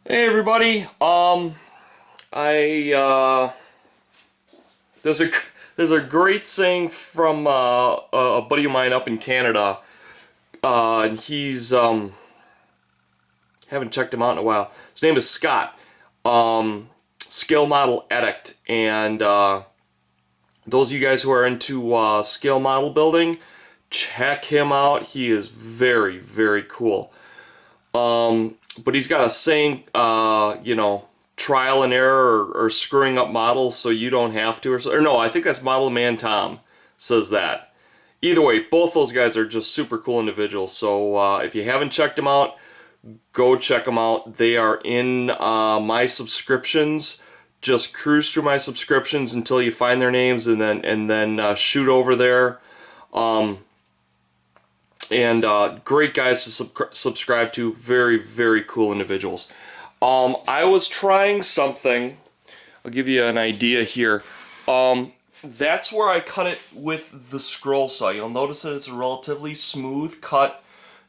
Hey everybody. I there's a great saying from a buddy of mine up in Canada. And he's haven't checked him out in a while. His name is Scott. Scale model addict, and those of you guys who are into scale model building, check him out. He is very, very cool. But he's got a saying, trial and error or screwing up models so you don't have to, or no, I think that's Model Man Tom says that. Either way, both those guys are just super cool individuals. So if you haven't checked them out, go check them out. They are in my subscriptions. Just cruise through my subscriptions until you find their names, and then shoot over there. Great guys to subscribe to. Very, very cool individuals. I was trying something. I'll give you an idea here. That's where I cut it with the scroll saw. You'll notice that it's a relatively smooth cut,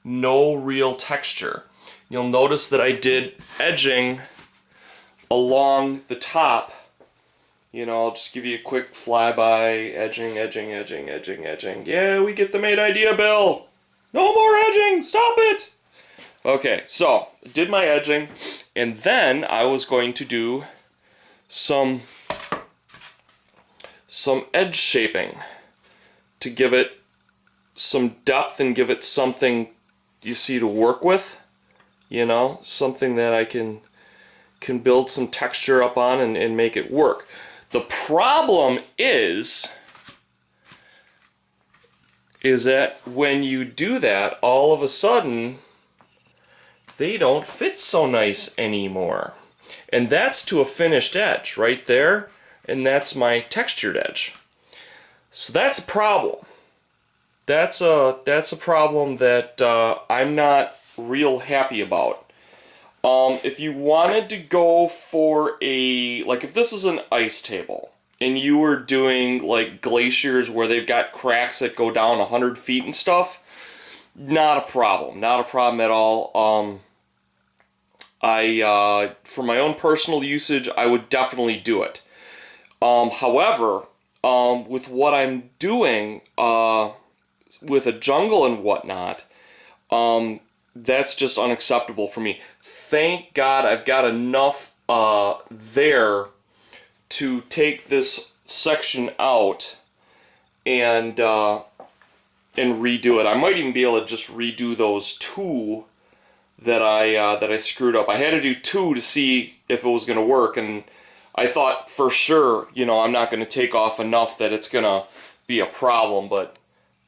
no real texture. You'll notice that I did edging along the top. I'll just give you a quick flyby. Edging, edging, edging, edging, edging. Yeah, we get the main idea, Bill. No more edging! Stop it! Okay, so did my edging, and then I was going to do some edge shaping to give it some depth and give it something you see to work with. Something that I can build some texture up on and make it work. The problem is that when you do that, all of a sudden, they don't fit so nice anymore. And that's to a finished edge right there, and that's my textured edge. So that's a problem. That's a problem that I'm not real happy about. If you wanted to go for if this is an ice table, and you were doing like glaciers where they've got cracks that go down 100 feet and stuff, not a problem. Not a problem at all. For my own personal usage, I would definitely do it. However, with what I'm doing with a jungle and whatnot, that's just unacceptable for me. Thank God I've got enough there to take this section out and redo it. I might even be able to just redo those two that I screwed up. I had to do two to see if it was going to work, and I thought for sure, I'm not going to take off enough that it's going to be a problem, but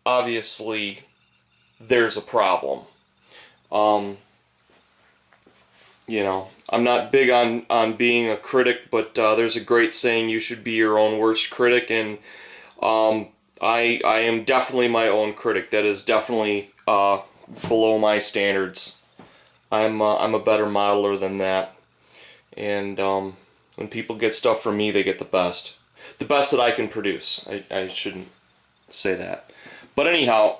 obviously there's a problem. I'm not big on being a critic, but there's a great saying, you should be your own worst critic, and I am definitely my own critic. That is definitely below my standards. I'm a better modeler than that, and when people get stuff from me, they get the best that I can produce. I shouldn't say that, but anyhow,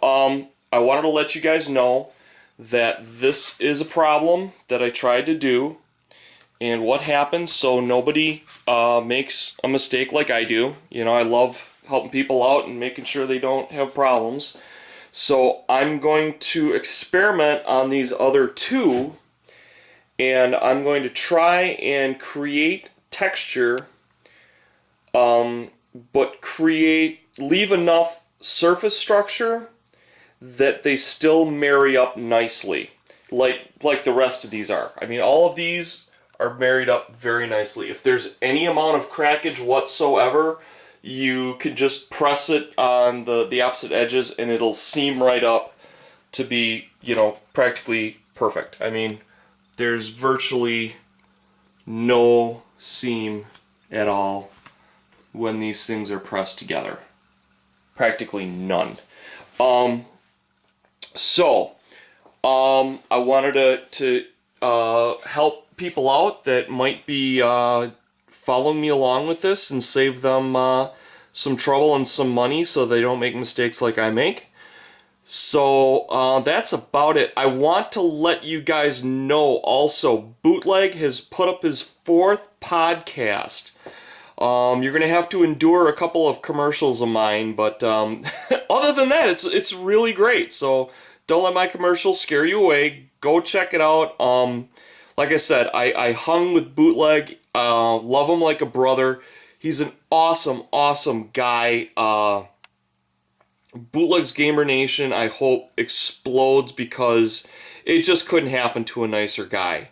I wanted to let you guys know that this is a problem that I tried to do, and what happens so nobody makes a mistake like I do. I love helping people out and making sure they don't have problems. So I'm going to experiment on these other two, and I'm going to try and create texture, but leave enough surface structure that they still marry up nicely, like the rest of these are. I mean, all of these are married up very nicely. If there's any amount of crackage whatsoever, you can just press it on the opposite edges and it'll seam right up to be, practically perfect. I mean, there's virtually no seam at all when these things are pressed together. Practically none. I wanted to help people out that might be following me along with this and save them some trouble and some money so they don't make mistakes like I make. So that's about it. I want to let you guys know also, Bootleg has put up his 4th podcast. You're gonna have to endure a couple of commercials of mine, but other than that, it's really great. So don't let my commercials scare you away. Go check it out. Like I said, I hung with Bootleg. Love him like a brother. He's an awesome guy. Bootleg's Gamer Nation, I hope, explodes because it just couldn't happen to a nicer guy.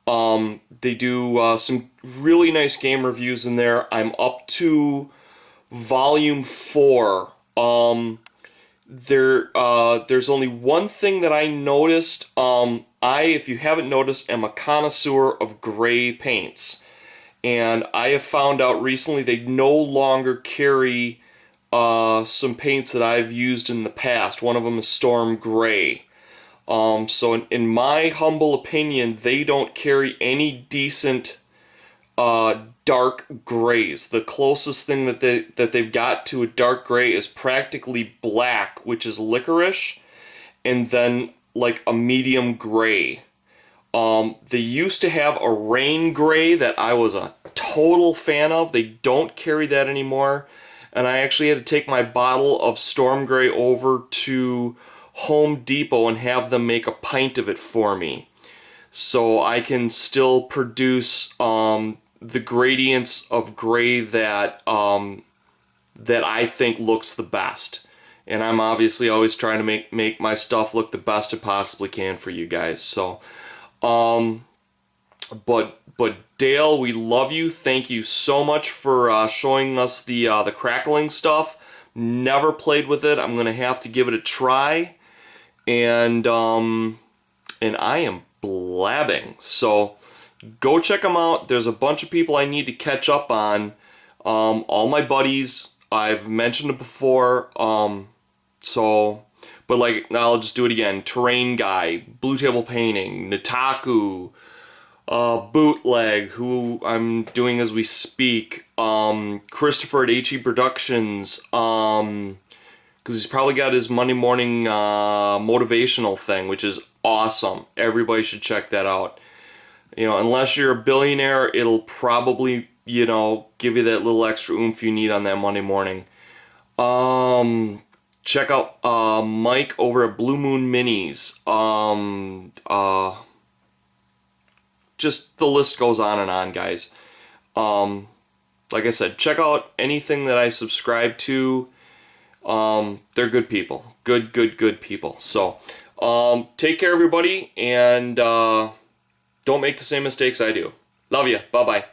They do some really nice game reviews in there. I'm up to volume 4. There's only one thing that I noticed. If you haven't noticed, am a connoisseur of gray paints. And I have found out recently they no longer carry some paints that I've used in the past. One of them is Storm Gray. So in my humble opinion, they don't carry any decent dark grays. The closest thing that they've got to a dark gray is practically black, which is licorice, and then like a medium gray. They used to have a rain gray that I was a total fan of. They don't carry that anymore. And I actually had to take my bottle of Storm Gray over to Home Depot and have them make a pint of it for me, so I can still produce the gradients of gray that I think looks the best. And I'm obviously always trying to make my stuff look the best it possibly can for you guys. So, but Dale, we love you. Thank you so much for showing us the crackling stuff. Never played with it. I'm gonna have to give it a try. And I am blabbing. So go check them out. There's a bunch of people I need to catch up on. All my buddies. I've mentioned it before. But like, now I'll just do it again. Terrain Guy, Blue Table Painting, Nitaku, Bootleg, who I'm doing as we speak, Christopher at HE Productions, because he's probably got his Monday morning motivational thing, which is awesome. Everybody should check that out. You know, unless you're a billionaire, it'll probably, you know, give you that little extra oomph you need on that Monday morning. Check out Mike over at Blue Moon Minis. Just the list goes on and on, guys. Like I said, check out anything that I subscribe to. They're good people. Good people. So, take care, everybody, and don't make the same mistakes I do. Love you. Bye-bye.